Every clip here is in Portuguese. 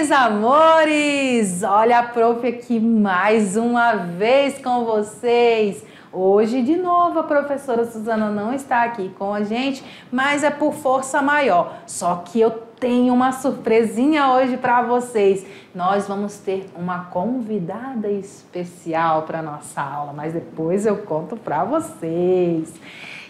meus amores! Olha a prof aqui mais uma vez com vocês. Hoje, de novo, a professora Suzana não está aqui com a gente, mas é por força maior. Só que eu tenho uma surpresinha hoje para vocês. Nós vamos ter uma convidada especial para nossa aula, mas depois eu conto para vocês.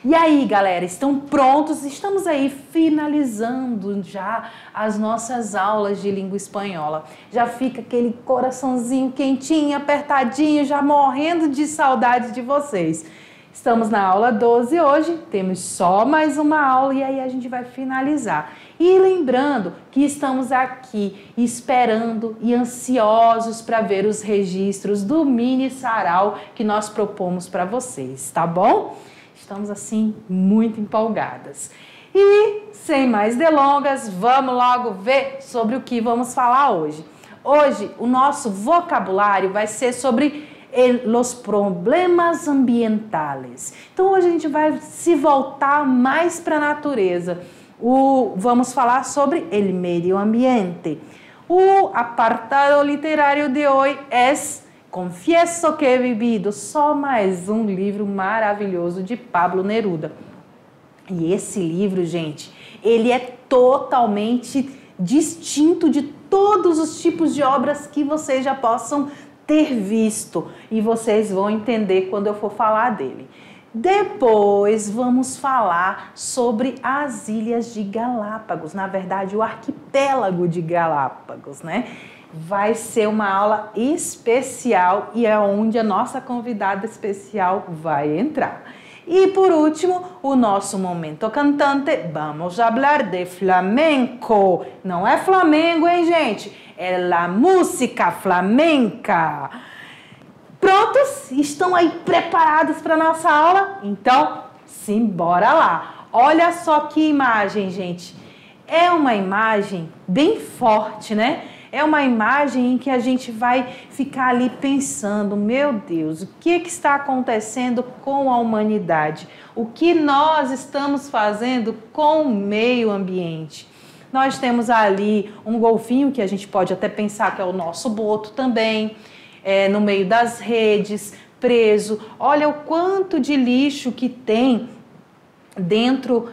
E aí, galera, estão prontos? Estamos aí finalizando já as nossas aulas de língua espanhola. Já fica aquele coraçãozinho quentinho, apertadinho, já morrendo de saudade de vocês. Estamos na aula 12 hoje, temos só mais uma aula e aí a gente vai finalizar. E lembrando que estamos aqui esperando e ansiosos para ver os registros do mini sarau que nós propomos para vocês, tá bom? Estamos assim muito empolgadas. E sem mais delongas, vamos logo ver sobre o que vamos falar hoje. Hoje o nosso vocabulário vai ser sobre os problemas ambientales. Então hoje a gente vai se voltar mais para a natureza. Vamos falar sobre o meio ambiente. O apartado literário de hoje é Confieso que he vivido, só mais um livro maravilhoso de Pablo Neruda. E esse livro, gente, ele é totalmente distinto de todos os tipos de obras que vocês já possam ter visto. E vocês vão entender quando eu for falar dele. Depois vamos falar sobre as Ilhas de Galápagos, na verdade o arquipélago de Galápagos, né? Vai ser uma aula especial e é onde a nossa convidada especial vai entrar. E por último, o nosso momento cantante, vamos falar de flamenco. Não é Flamengo, hein, gente? É la música flamenca. Prontos? Estão aí preparados para a nossa aula? Então, simbora lá. Olha só que imagem, gente. É uma imagem bem forte, né? É uma imagem em que a gente vai ficar ali pensando, meu Deus, o que está acontecendo com a humanidade? O que nós estamos fazendo com o meio ambiente? Nós temos ali um golfinho, que a gente pode até pensar que é o nosso boto também, no meio das redes, preso. Olha o quanto de lixo que tem dentro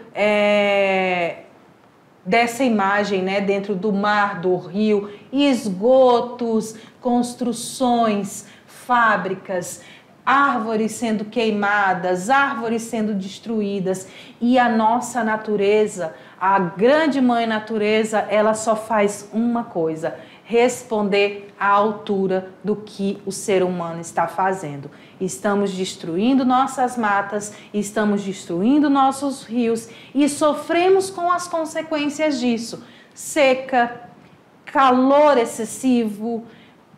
dessa imagem, né, dentro do mar, do rio, esgotos, construções, fábricas, árvores sendo queimadas, árvores sendo destruídas, e a nossa natureza, a grande mãe natureza, ela só faz uma coisa: responder à altura do que o ser humano está fazendo. Estamos destruindo nossas matas, estamos destruindo nossos rios e sofremos com as consequências disso. Seca, calor excessivo,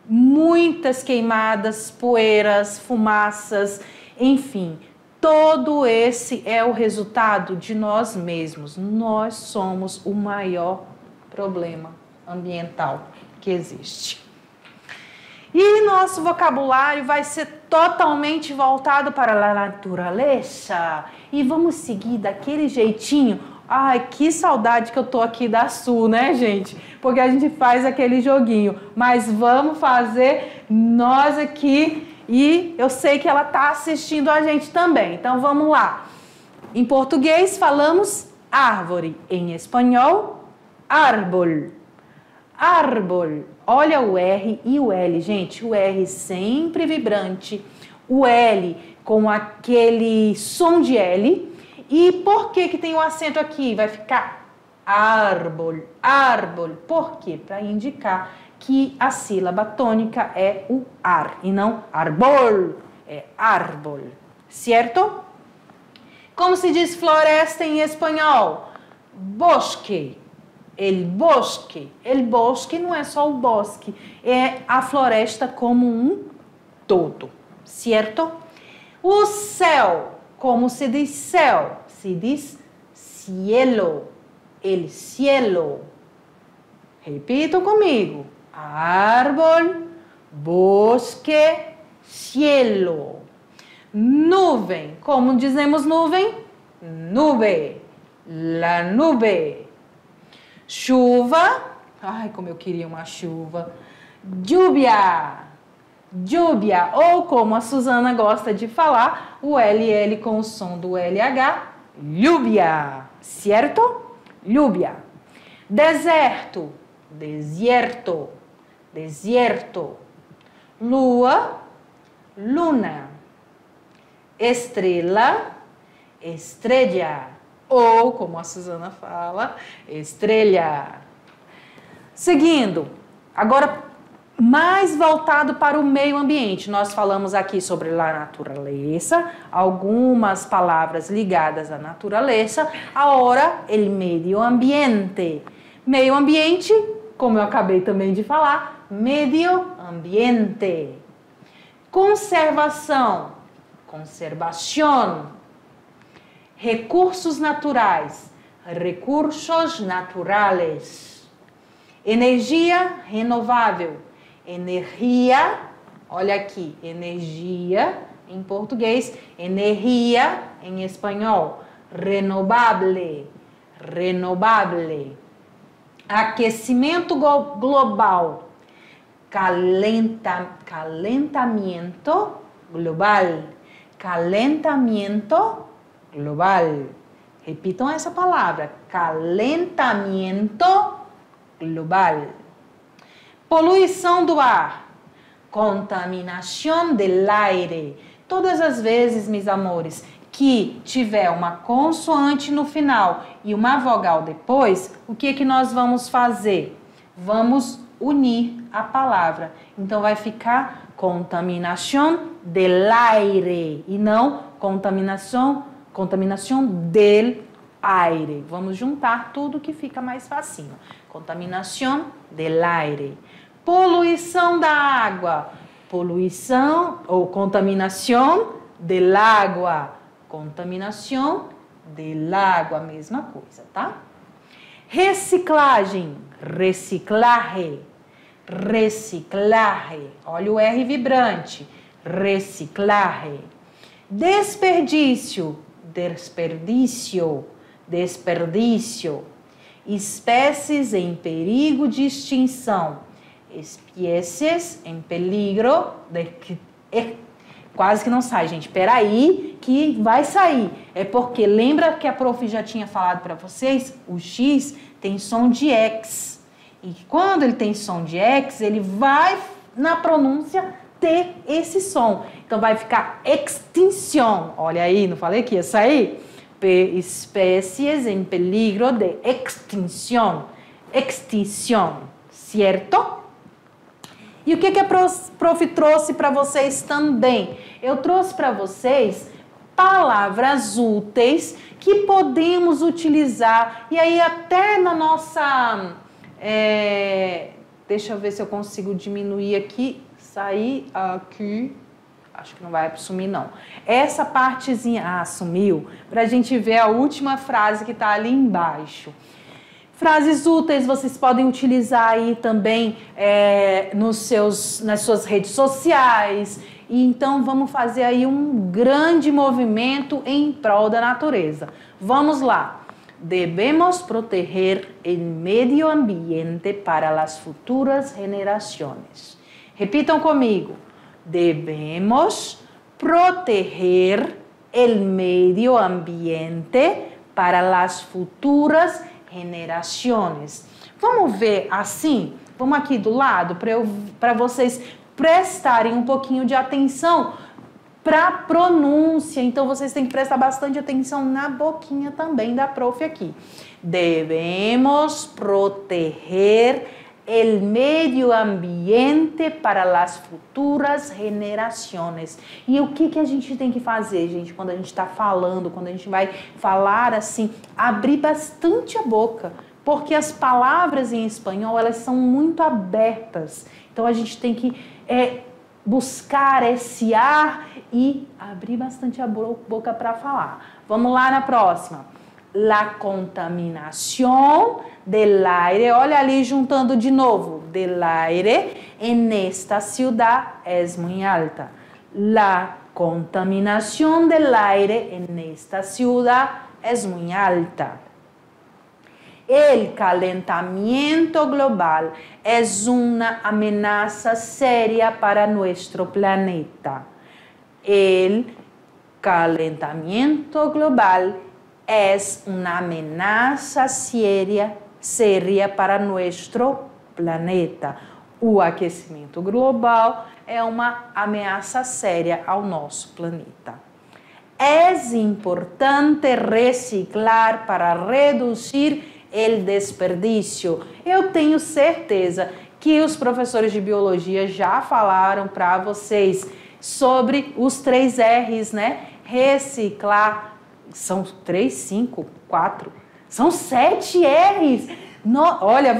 muitas queimadas, poeiras, fumaças, enfim. Todo esse é o resultado de nós mesmos. Nós somos o maior problema ambiental que existe. E nosso vocabulário vai ser totalmente voltado para a natureza. E vamos seguir daquele jeitinho. Ai, que saudade que eu tô aqui da Sul, né, gente? Porque a gente faz aquele joguinho. Mas vamos fazer nós aqui. E eu sei que ela tá assistindo a gente também. Então vamos lá. Em português falamos árvore. Em espanhol, árbol. Árbol. Olha o R e o L, gente. O R sempre vibrante. O L com aquele som de L. E por que tem um acento aqui? Vai ficar árbol, árbol. Por quê? Para indicar que a sílaba tônica é o ar e não arbol. É árbol, certo? Como se diz floresta em espanhol? Bosque. El bosque. El bosque não é só o bosque, é a floresta como um todo, certo? O céu, como se diz céu? Se diz cielo. El cielo. Repito comigo. Árbol, bosque, cielo. Nuvem, como dizemos nuvem? Nube. La nube. Chuva, Ai, como eu queria uma chuva. Lluvia. Lluvia. Ou como a Suzana gosta de falar, o LL com o som do LH. Lluvia. Certo? Lluvia. Deserto. Desierto. Desierto. Lua. Luna. Estrela. Estrella. Ou, como a Suzana fala, estrela. Seguindo, agora mais voltado para o meio ambiente. Nós falamos aqui sobre a natureza, algumas palavras ligadas à natureza. Agora, o meio ambiente. Meio ambiente, como eu acabei também de falar, medio ambiente. Conservação, conservação. Recursos naturais, recursos naturales. Energia renovável, energia, olha aqui, energia em português, energia em espanhol, renovable, renovable. Aquecimento global, calentamento global, calentamento global. Repitam essa palavra, calentamento global. Poluição do ar, contaminação do aire. Todas as vezes, meus amores, que tiver uma consoante no final e uma vogal depois, o que nós vamos fazer? Vamos unir a palavra. Então, vai ficar contaminação del aire e não contaminação del aire. Vamos juntar tudo que fica mais facinho. Contaminação del aire. Poluição da água. Poluição ou contaminação del agua. Contaminação del agua, mesma coisa, tá? Reciclagem. Reciclaje. Reciclaje. Olha o R vibrante. Reciclaje. Desperdício. Desperdício. Desperdício. Espécies em perigo de extinção. Espécies em peligro de... Quase que não sai, gente. Peraí, que vai sair. É porque lembra que a prof já tinha falado para vocês? O X tem som de X. E quando ele tem som de X, ele vai, na pronúncia, ter esse som. Então, vai ficar extinção. Olha aí, não falei que ia sair? Espécies em peligro de extinção. Extinção, certo? E o que a prof trouxe para vocês também? Eu trouxe para vocês palavras úteis que podemos utilizar. E aí até na nossa... deixa eu ver se eu consigo diminuir aqui. Sair aqui. Acho que não vai sumir, não. Essa partezinha... sumiu. Para a gente ver a última frase que está ali embaixo. Frases úteis vocês podem utilizar aí também nas suas redes sociais. E então vamos fazer aí um grande movimento em prol da natureza. Vamos lá. Debemos proteger o medio ambiente para as futuras gerações. Repitam comigo. Debemos proteger o medio ambiente para as futuras gerações. Vamos ver assim? Vamos aqui do lado para vocês prestarem um pouquinho de atenção para a pronúncia. Então, vocês têm que prestar bastante atenção na boquinha também da prof aqui. Devemos proteger o medio ambiente para as futuras gerações. E o que a gente tem que fazer, gente, quando a gente está falando, quando a gente vai falar assim, abrir bastante a boca, porque as palavras em espanhol, elas são muito abertas. Então, a gente tem que buscar esse ar e abrir bastante a boca para falar. Vamos lá na próxima. La contaminación del aire, olha ali juntando de novo, del aire en esta ciudad es muy alta. La contaminación del aire en esta ciudad es muy alta. El calentamiento global es una amenaza seria para nuestro planeta. El calentamiento global es una amenaza seria para nuestro planeta. O aquecimento global é uma ameaça séria ao nosso planeta. É importante reciclar para reduzir o desperdício. Eu tenho certeza que os professores de biologia já falaram para vocês sobre os 3 R's, né? Reciclar. São 3, 5, 4. São 7 R's. Olha,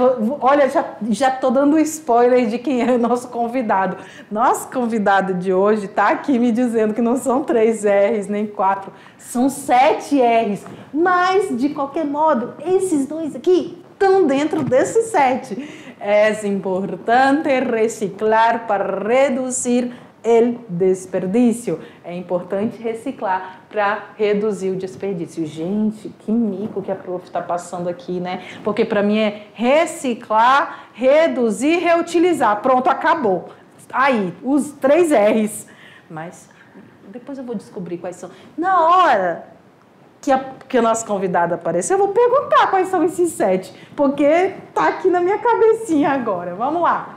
já estou dando spoiler de quem é o nosso convidado. Nosso convidado de hoje está aqui me dizendo que não são 3 R's, nem 4, são 7 R's. Mas, de qualquer modo, esses 2 aqui estão dentro desses 7. É importante reciclar para reduzir o desperdício. É importante reciclar para reduzir o desperdício. Gente, que mico que a prof está passando aqui, né? Porque para mim é reciclar, reduzir, reutilizar. Pronto, acabou. Aí, os 3 R's. Mas depois eu vou descobrir quais são. Na hora que a nossa convidada aparecer, eu vou perguntar quais são esses 7. Porque tá aqui na minha cabecinha agora. Vamos lá.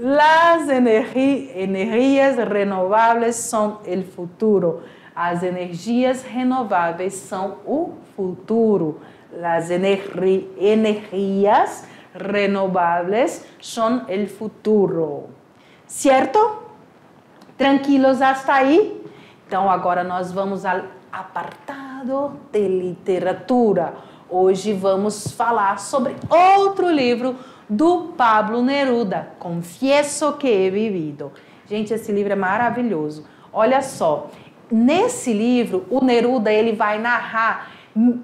Las energias renováveis são o futuro. As energias renováveis são o futuro. Las energias renováveis são o futuro. Certo? Tranquilos hasta aí? Então agora nós vamos ao apartado de literatura. Hoje vamos falar sobre outro livro do Pablo Neruda, Confieso que he vivido. Gente, esse livro é maravilhoso. Olha só, nesse livro, o Neruda ele vai narrar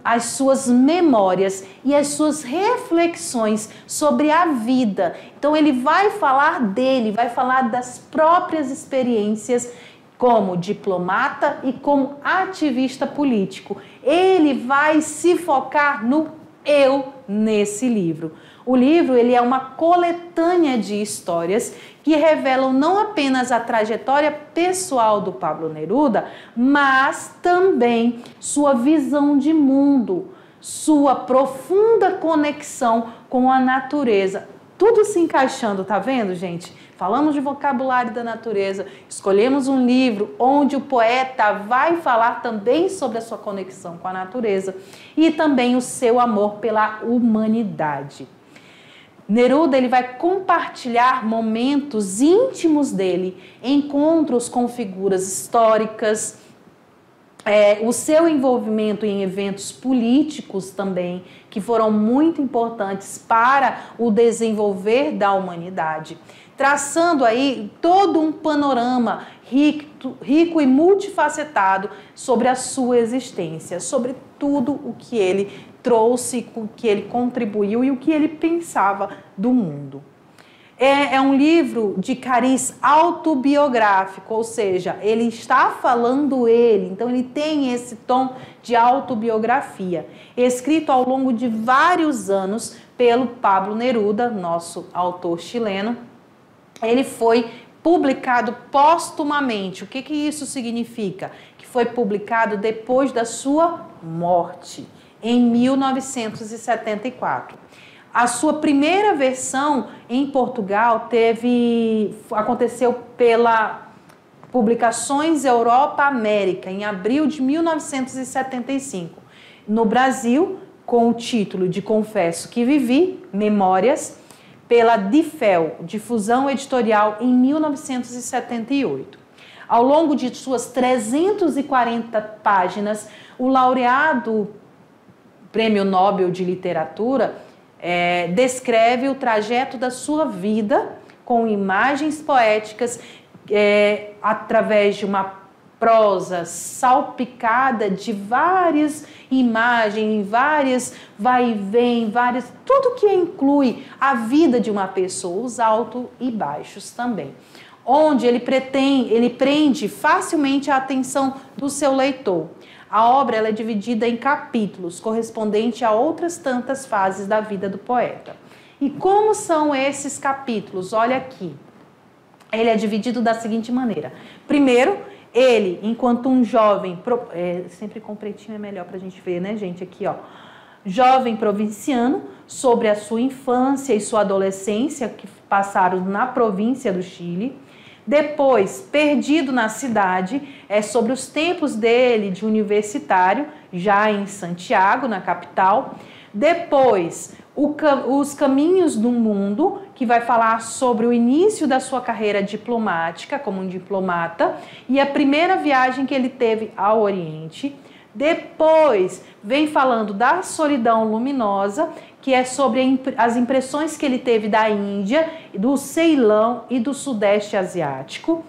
as suas memórias e as suas reflexões sobre a vida. Então, ele vai falar dele, vai falar das próprias experiências como diplomata e como ativista político. Ele vai se focar no eu nesse livro. O livro ele é uma coletânea de histórias que revelam não apenas a trajetória pessoal do Pablo Neruda, mas também sua visão de mundo, sua profunda conexão com a natureza. Tudo se encaixando, tá vendo, gente? Falamos de vocabulário da natureza, escolhemos um livro onde o poeta vai falar também sobre a sua conexão com a natureza e também o seu amor pela humanidade. Neruda ele vai compartilhar momentos íntimos dele, encontros com figuras históricas, o seu envolvimento em eventos políticos também, que foram muito importantes para o desenvolver da humanidade, traçando aí todo um panorama rico e multifacetado sobre a sua existência, sobre tudo o que ele trouxe, o que ele contribuiu e o que ele pensava do mundo. É um livro de cariz autobiográfico, ou seja, ele está falando então ele tem esse tom de autobiografia, escrito ao longo de vários anos pelo Pablo Neruda, nosso autor chileno. Ele foi publicado póstumamente. O que isso significa? Que foi publicado depois da sua morte, em 1974. A sua primeira versão em Portugal aconteceu pela Publicações Europa América, em abril de 1975. No Brasil, com o título de Confesso que Vivi, Memórias, pela Difel, Difusão Editorial, em 1978. Ao longo de suas 340 páginas, o laureado Prêmio Nobel de Literatura descreve o trajeto da sua vida com imagens poéticas através de uma prosa salpicada de várias imagens, várias vai e vem, tudo que inclui a vida de uma pessoa, os altos e baixos também, onde ele prende facilmente a atenção do seu leitor. A obra ela é dividida em capítulos, correspondente a outras tantas fases da vida do poeta. E como são esses capítulos? Olha aqui. Ele é dividido da seguinte maneira. Primeiro, ele, enquanto um jovem... sempre com pretinho é melhor para a gente ver, né, gente? Aqui, ó. Jovem provinciano, sobre a sua infância e sua adolescência, que passaram na província do Chile. Depois, perdido na cidade, é sobre os tempos dele de universitário, já em Santiago, na capital. Depois, os caminhos do mundo, que vai falar sobre o início da sua carreira diplomática, como um diplomata, e a primeira viagem que ele teve ao Oriente. Depois, vem falando da solidão luminosa, que é sobre as impressões que ele teve da Índia, do Ceilão e do Sudeste Asiático.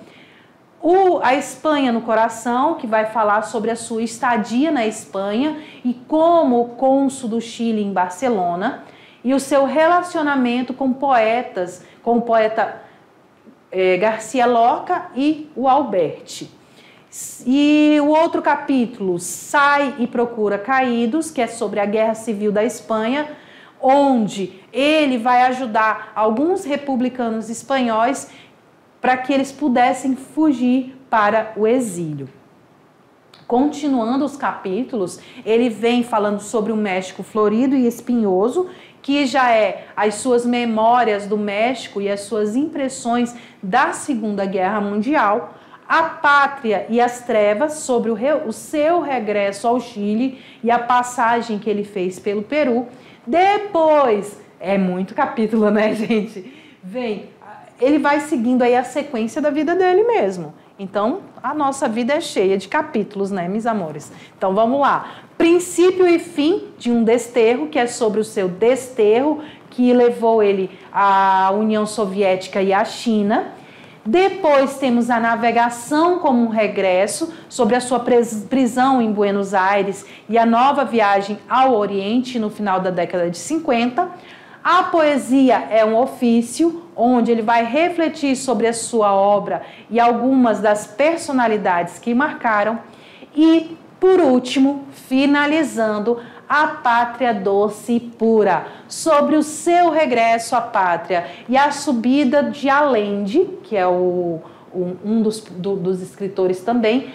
A Espanha no coração, que vai falar sobre a sua estadia na Espanha e como cônsul do Chile em Barcelona. E o seu relacionamento com poetas, com o poeta Garcia Lorca e o Alberti. E o outro capítulo, Sai e Procura Caídos, que é sobre a Guerra Civil da Espanha, onde ele vai ajudar alguns republicanos espanhóis para que eles pudessem fugir para o exílio. Continuando os capítulos, ele vem falando sobre o México florido e espinhoso, que já é as suas memórias do México e as suas impressões da Segunda Guerra Mundial. A Pátria e as Trevas, sobre o seu regresso ao Chile e a passagem que ele fez pelo Peru. Depois, é muito capítulo, né, gente? Ele vai seguindo aí a sequência da vida dele mesmo. Então, a nossa vida é cheia de capítulos, né, meus amores? Então, vamos lá. Princípio e fim de um desterro, que é sobre o seu desterro, que levou ele à União Soviética e à China. Depois temos a navegação como um regresso, sobre a sua prisão em Buenos Aires e a nova viagem ao Oriente no final da década de 50. A poesia é um ofício, onde ele vai refletir sobre a sua obra e algumas das personalidades que marcaram. E, por último, finalizando, A Pátria Doce e Pura, sobre o seu regresso à pátria e a subida de Allende, que é um dos escritores também,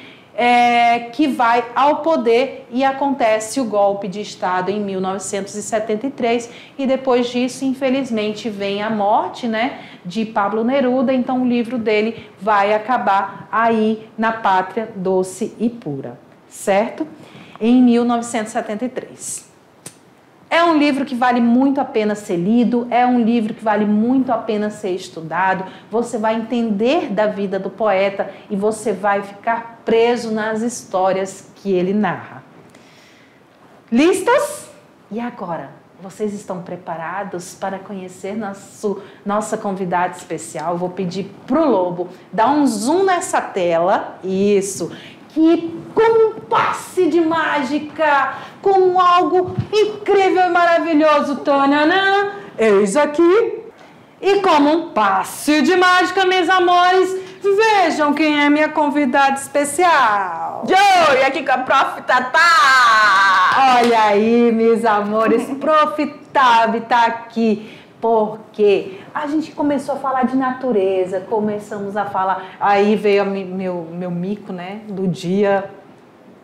que vai ao poder e acontece o golpe de Estado em 1973 e depois disso, infelizmente, vem a morte, né, de Pablo Neruda, então o livro dele vai acabar aí na Pátria Doce e Pura, certo? Em 1973. É um livro que vale muito a pena ser lido, é um livro que vale muito a pena ser estudado. Você vai entender da vida do poeta e você vai ficar preso nas histórias que ele narra. Listas? E agora? Vocês estão preparados para conhecer nossa convidada especial? Vou pedir pro Lobo dar um zoom nessa tela. Isso. Que com um passe de mágica, com algo incrível e maravilhoso, tananã, eis aqui. E como um passe de mágica, meus amores, vejam quem é minha convidada especial. Joey, aqui com a Prof. Tatá. Olha aí, meus amores, Prof. Tabi tá aqui. Porque a gente começou a falar de natureza, começamos a falar... Aí veio meu mico, né, do dia.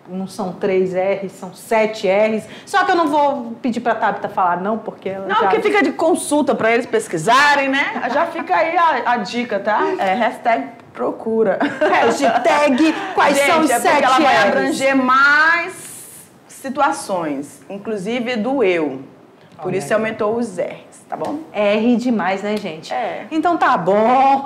Não são 3 R's, são 7 R's. Só que eu não vou pedir pra Tabita falar, não, porque ela porque fica de consulta pra eles pesquisarem, né? Já fica aí a dica, tá? Hashtag procura. Hashtag quais são os 7 R's. Ela vai R's. abranger mais situações, inclusive do eu. Por isso aumentou os R's. Tá bom? R demais, né, gente? Então tá bom.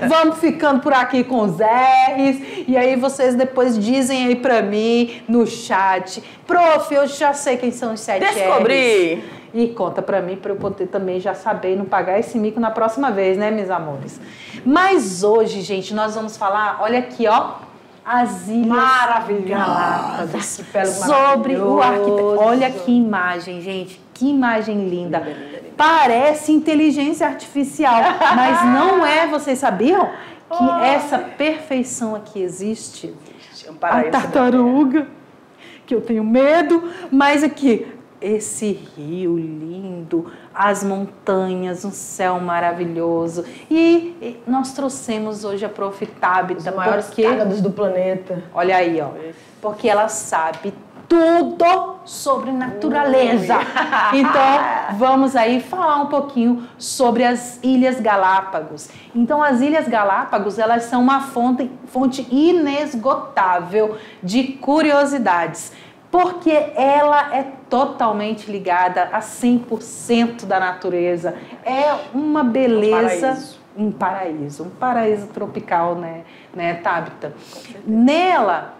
Vamos ficando por aqui com os R's. E aí vocês depois dizem aí pra mim no chat. Prof, eu já sei quem são os 7 R's. Descobri! E conta pra mim, pra eu poder também já saber e não pagar esse mico na próxima vez, né, meus amores? Mas hoje, gente, nós vamos falar, olha aqui, ó. As Ilhas Galápagos. Sobre o arquipélago. Olha que imagem, gente. Que imagem linda. Parece inteligência artificial, mas não é. Vocês sabiam que essa perfeição aqui existe? A tartaruga que eu tenho medo, mas aqui, esse rio lindo, as montanhas, um céu maravilhoso. E nós trouxemos hoje a Prof. Tabita. Os maiores cágados do planeta. Olha aí, ó. Porque ela sabe tudo sobre natureza. Então, vamos aí falar um pouquinho sobre as Ilhas Galápagos. Então, as Ilhas Galápagos, elas são uma fonte inesgotável de curiosidades, porque ela é totalmente ligada a 100% da natureza. É uma beleza, um paraíso tropical, né, Tabita? Nela,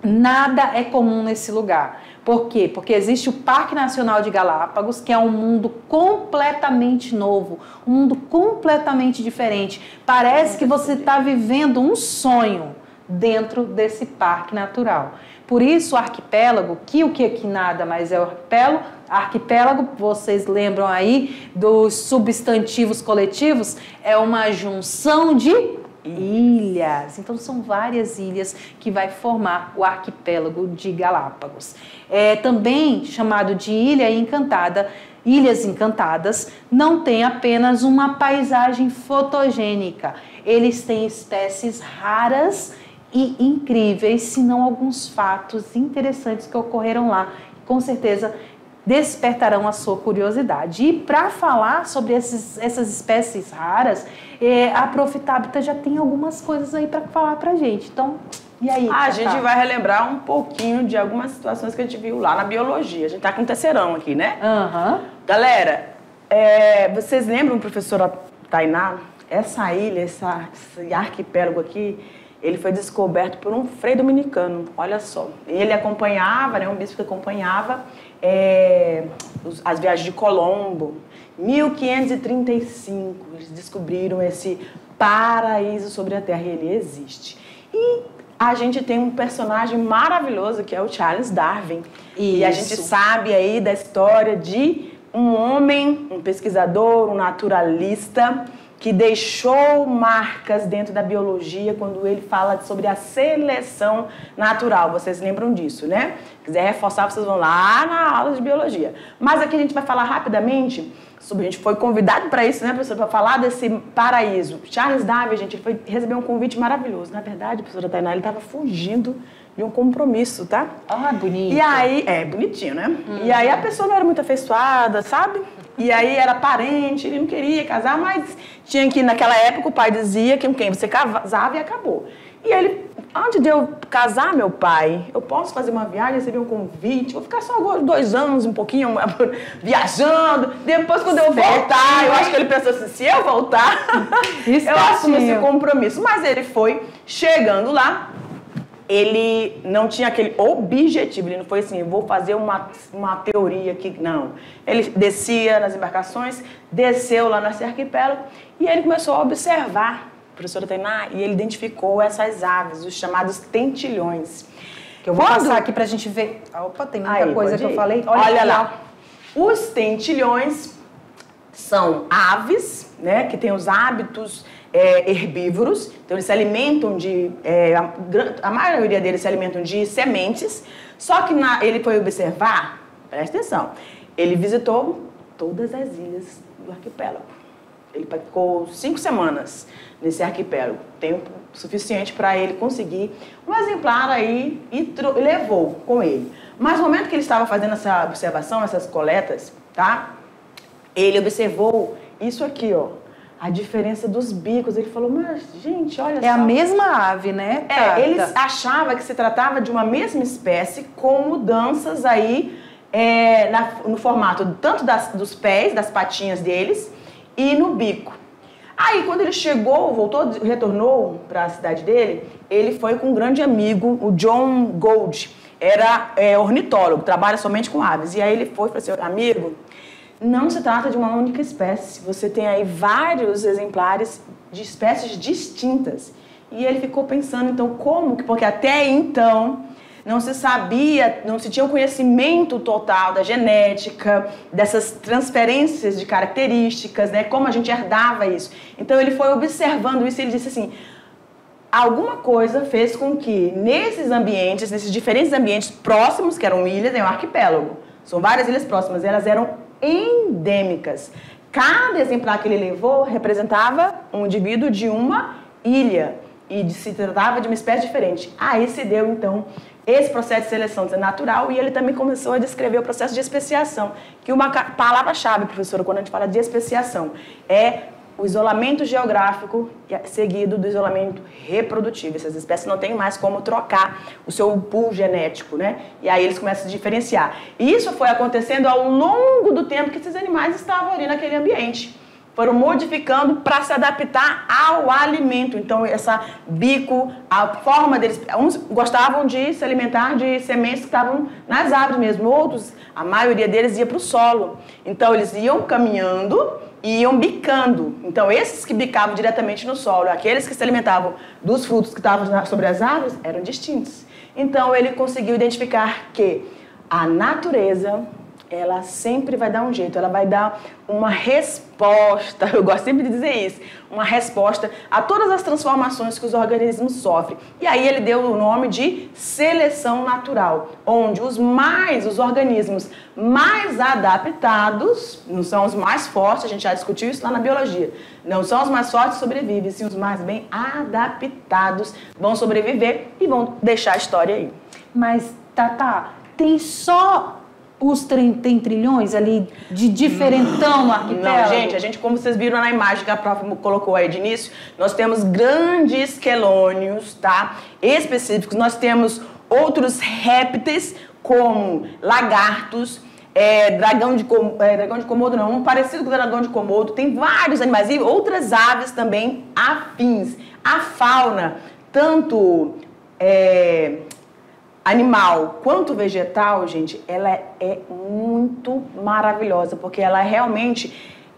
nada é comum nesse lugar. Por quê? Porque existe o Parque Nacional de Galápagos, que é um mundo completamente novo, um mundo completamente diferente. Parece que você está vivendo um sonho dentro desse parque natural. Por isso, o arquipélago, que nada mais é o arquipélago, arquipélago, vocês lembram aí dos substantivos coletivos, é uma junção de ilhas. Então, são várias ilhas que vai formar o arquipélago de Galápagos. É também chamado de Ilha Encantada. Ilhas Encantadas não têm apenas uma paisagem fotogênica, eles têm espécies raras e incríveis, se não alguns fatos interessantes que ocorreram lá, com certeza despertarão a sua curiosidade. E para falar sobre essas espécies raras, a Prof. Tabita já tem algumas coisas aí para falar para a gente. Então, e aí? A gente vai relembrar um pouquinho de algumas situações que a gente viu lá na biologia. A gente está com um terceirão aqui, né? Galera, vocês lembram, professora Tainá? Essa ilha, esse arquipélago aqui, ele foi descoberto por um frei dominicano, olha só. Ele acompanhava, né, um bispo que acompanhava as viagens de Colombo. 1535, eles descobriram esse paraíso sobre a Terra e ele existe. E a gente tem um personagem maravilhoso que é o Charles Darwin. Isso. E a gente sabe aí da história de um homem, um pesquisador, um naturalista, que deixou marcas dentro da biologia quando ele fala sobre a seleção natural. Vocês lembram disso, né? Se quiser reforçar, vocês vão lá na aula de biologia. Mas aqui a gente vai falar rapidamente sobre... A gente foi convidado para isso, né, professora? Para falar desse paraíso. Charles Darwin, gente, recebeu um convite maravilhoso. Na verdade, professora Tainá, ele estava fugindo de um compromisso, tá? Ah, bonito. E aí, bonitinho, né? E aí a pessoa não era muito afeiçoada, sabe? E aí era parente, ele não queria casar, mas tinha que, naquela época, o pai dizia que com quem você casava e acabou. E ele, antes de eu casar, meu pai, eu posso fazer uma viagem, receber um convite, vou ficar só 2 anos, um pouquinho, viajando, depois quando eu voltar, eu acho que ele pensou assim, se eu voltar, eu assumo esse compromisso. Mas ele foi, chegando lá, ele não tinha aquele objetivo, ele não foi assim, vou fazer uma teoria aqui, não. Ele descia nas embarcações, desceu lá nesse arquipélago e ele começou a observar, professora Tainá, e ele identificou essas aves, os chamados tentilhões. Que eu vou passar aqui pra gente ver. Opa, tem muita coisa que eu falei. Olha lá. Os tentilhões são aves, né, que têm os hábitos herbívoros, então eles se alimentam a maioria deles se alimentam de sementes, só que ele foi observar, presta atenção, ele visitou todas as ilhas do arquipélago. Ele ficou 5 semanas nesse arquipélago, tempo suficiente para ele conseguir um exemplar aí e levou com ele. Mas no momento que ele estava fazendo essa observação, essas coletas, tá? Ele observou isso aqui, ó. A diferença dos bicos. Ele falou, mas, gente, olha só. É a mesma ave, né? Eles achavam que se tratava de uma mesma espécie com mudanças aí no formato tanto dos pés, das patinhas deles e no bico. Aí, quando ele retornou para a cidade dele, ele foi com um grande amigo, o John Gould. Era ornitólogo, trabalha somente com aves. E aí ele foi e falou assim, amigo, não se trata de uma única espécie. Você tem aí vários exemplares de espécies distintas. E ele ficou pensando, então, porque até então não se sabia, não se tinha o conhecimento total da genética, dessas transferências de características, né? Como a gente herdava isso. Então, ele foi observando isso e ele disse assim, alguma coisa fez com que nesses ambientes, nesses diferentes ambientes próximos, que eram ilhas, é um arquipélago, são várias ilhas próximas, elas eram endêmicas. Cada exemplar que ele levou representava um indivíduo de uma ilha e se tratava de uma espécie diferente. Aí se deu, então, esse processo de seleção natural e ele também começou a descrever o processo de especiação, que uma palavra-chave, professora, quando a gente fala de especiação, é o isolamento geográfico seguido do isolamento reprodutivo. Essas espécies não têm mais como trocar o seu pool genético, né? E aí eles começam a se diferenciar. E isso foi acontecendo ao longo do tempo que esses animais estavam ali naquele ambiente. Foram modificando para se adaptar ao alimento. Então, essa bico, a forma deles... Uns gostavam de se alimentar de sementes que estavam nas árvores mesmo. Outros, a maioria deles ia para o solo. Então, eles iam caminhando e iam bicando. Então, esses que bicavam diretamente no solo, aqueles que se alimentavam dos frutos que estavam sobre as árvores, eram distintos. Então, ele conseguiu identificar que a natureza... ela sempre vai dar um jeito, ela vai dar uma resposta, eu gosto sempre de dizer isso, uma resposta a todas as transformações que os organismos sofrem. E aí ele deu o nome de seleção natural, onde os organismos mais adaptados, não são os mais fortes, a gente já discutiu isso lá na biologia, não são os mais fortes que sobrevivem, sim os mais bem adaptados vão sobreviver e vão deixar a história aí. Mas, Tata, tem só... tem trilhões ali de diferentão no arquipélago? Não, gente, como vocês viram na imagem que a prof colocou aí de início, nós temos grandes quelônios, tá? Específicos. Nós temos outros répteis, como lagartos, dragão de Komodo não, um parecido com o dragão de Komodo. Tem vários animais e outras aves também afins. A fauna, tanto... animal quanto vegetal, gente, ela é muito maravilhosa, porque ela realmente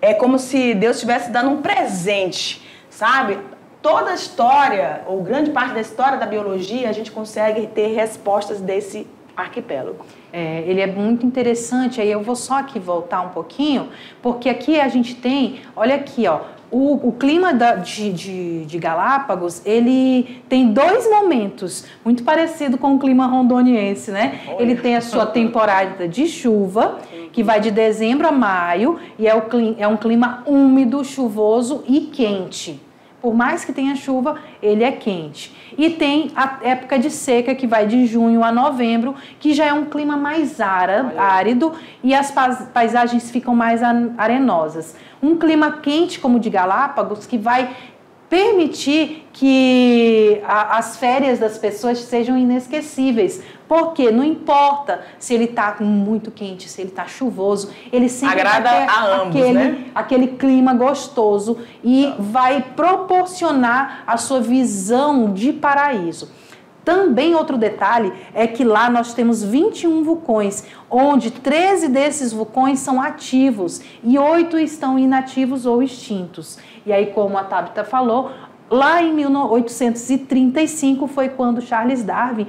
é como se Deus estivesse dando um presente, sabe? Toda a história, ou grande parte da história da biologia, a gente consegue ter respostas desse arquipélago. Ele é muito interessante, aí eu vou só aqui voltar um pouquinho, porque aqui a gente tem, olha aqui, ó, o clima de Galápagos, ele tem dois momentos, muito parecido com o clima rondoniense, né? Olha. Ele tem a sua temporada de chuva, que vai de dezembro a maio, e é um clima úmido, chuvoso e quente. Por mais que tenha chuva, ele é quente. E tem a época de seca, que vai de junho a novembro, que já é um clima mais árido e as paisagens ficam mais arenosas. Um clima quente como o de Galápagos, que vai permitir que as férias das pessoas sejam inesquecíveis. Porque não importa se ele está muito quente, se ele está chuvoso, ele sempre agrada vai ter a ambos, né? aquele clima gostoso e vai proporcionar a sua visão de paraíso. Também outro detalhe é que lá nós temos 21 vulcões, onde 13 desses vulcões são ativos e 8 estão inativos ou extintos. E aí, como a Tabita falou, lá em 1835 foi quando Charles Darwin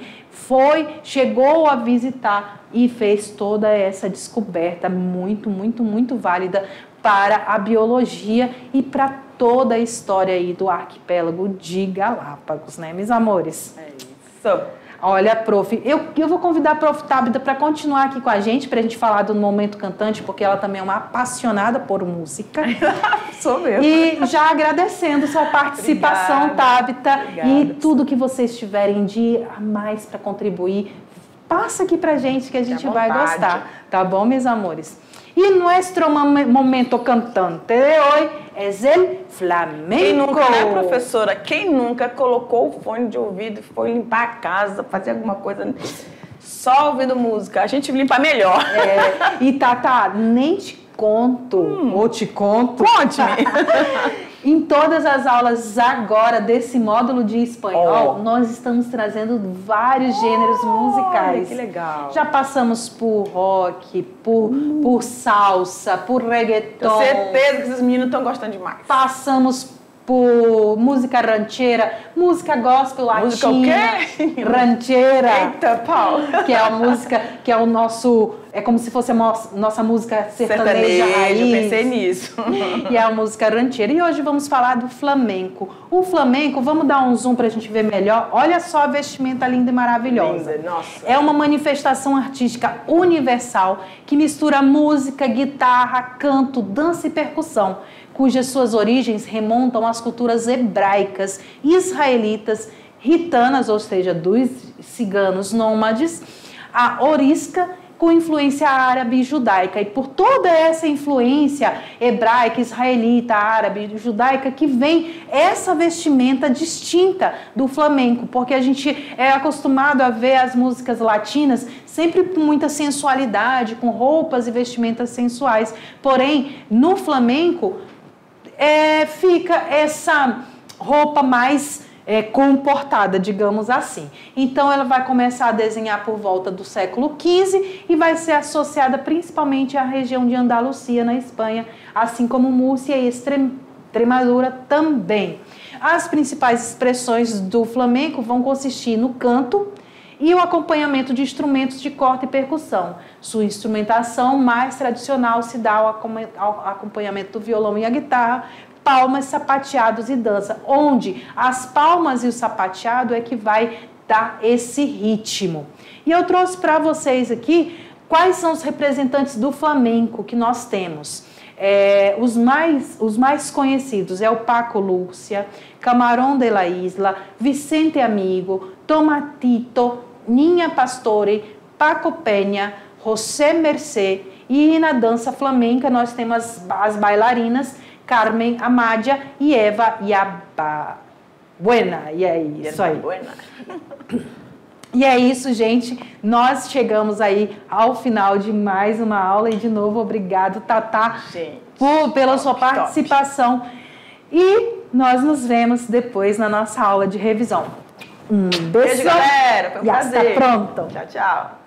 chegou a visitar e fez toda essa descoberta muito, muito, muito válida para a biologia e para toda a história aí do arquipélago de Galápagos, né, meus amores? É isso. Olha, prof, eu vou convidar a prof. Tabita para continuar aqui com a gente falar do Momento Cantante, porque ela também é uma apaixonada por música. Sou mesmo. E já agradecendo sua participação, obrigada, Tabita, obrigada, e tudo que vocês tiverem de a mais para contribuir, passa aqui pra gente que a gente vai gostar, tá bom, meus amores? E nuestro momento cantante de hoje é el flamenco. Quem nunca, né, professora? Quem nunca colocou o fone de ouvido e foi limpar a casa, fazer alguma coisa só ouvindo música? A gente limpa melhor. E Tata, nem te conto, ou te conto. Conte-me. Em todas as aulas agora desse módulo de espanhol, nós estamos trazendo vários gêneros musicais. Que legal. Já passamos por rock, por salsa, por reggaeton. Tenho certeza que esses meninos estão gostando demais. Passamos por música rancheira, música gospel latina. Música o quê? Rancheira. Eita, pau. Que é a música, que é o nosso é como se fosse a nossa música sertaneja raiz. Eu pensei nisso. E é a música rancheira. E hoje vamos falar do flamenco. O flamenco, vamos dar um zoom para a gente ver melhor. Olha só a vestimenta linda e maravilhosa. Linda, nossa. É uma manifestação artística universal que mistura música, guitarra, canto, dança e percussão, cujas suas origens remontam às culturas hebraicas, israelitas, ritanas, ou seja, dos ciganos nômades, a orisca, com influência árabe e judaica. E por toda essa influência hebraica, israelita, árabe e judaica que vem essa vestimenta distinta do flamenco, porque a gente é acostumado a ver as músicas latinas sempre com muita sensualidade, com roupas e vestimentas sensuais. Porém, no flamenco, fica essa roupa mais comportada, digamos assim. Então, ela vai começar a desenhar por volta do século XV e vai ser associada principalmente à região de Andalucia, na Espanha, assim como Múrcia e Extremadura também. As principais expressões do flamenco vão consistir no canto e o acompanhamento de instrumentos de corda e percussão. Sua instrumentação mais tradicional se dá ao acompanhamento do violão e a guitarra, palmas, sapateados e dança, onde as palmas e o sapateado é que vai dar esse ritmo. E eu trouxe para vocês aqui quais são os representantes do flamenco que nós temos. Os mais conhecidos é o Paco Lúcia, Camarón de la Isla, Vicente Amigo, Tomatito, Ninha Pastore, Paco Penha, José Mercé, e na dança flamenca nós temos as bailarinas Carmen Amadia e Eva Buena. E é isso aí. E é isso, gente. Nós chegamos aí ao final de mais uma aula. E, de novo, obrigado, Tatá, pela sua participação. E nós nos vemos depois na nossa aula de revisão. Um beijo, galera. Foi um prazer. Está pronto. Tchau, tchau.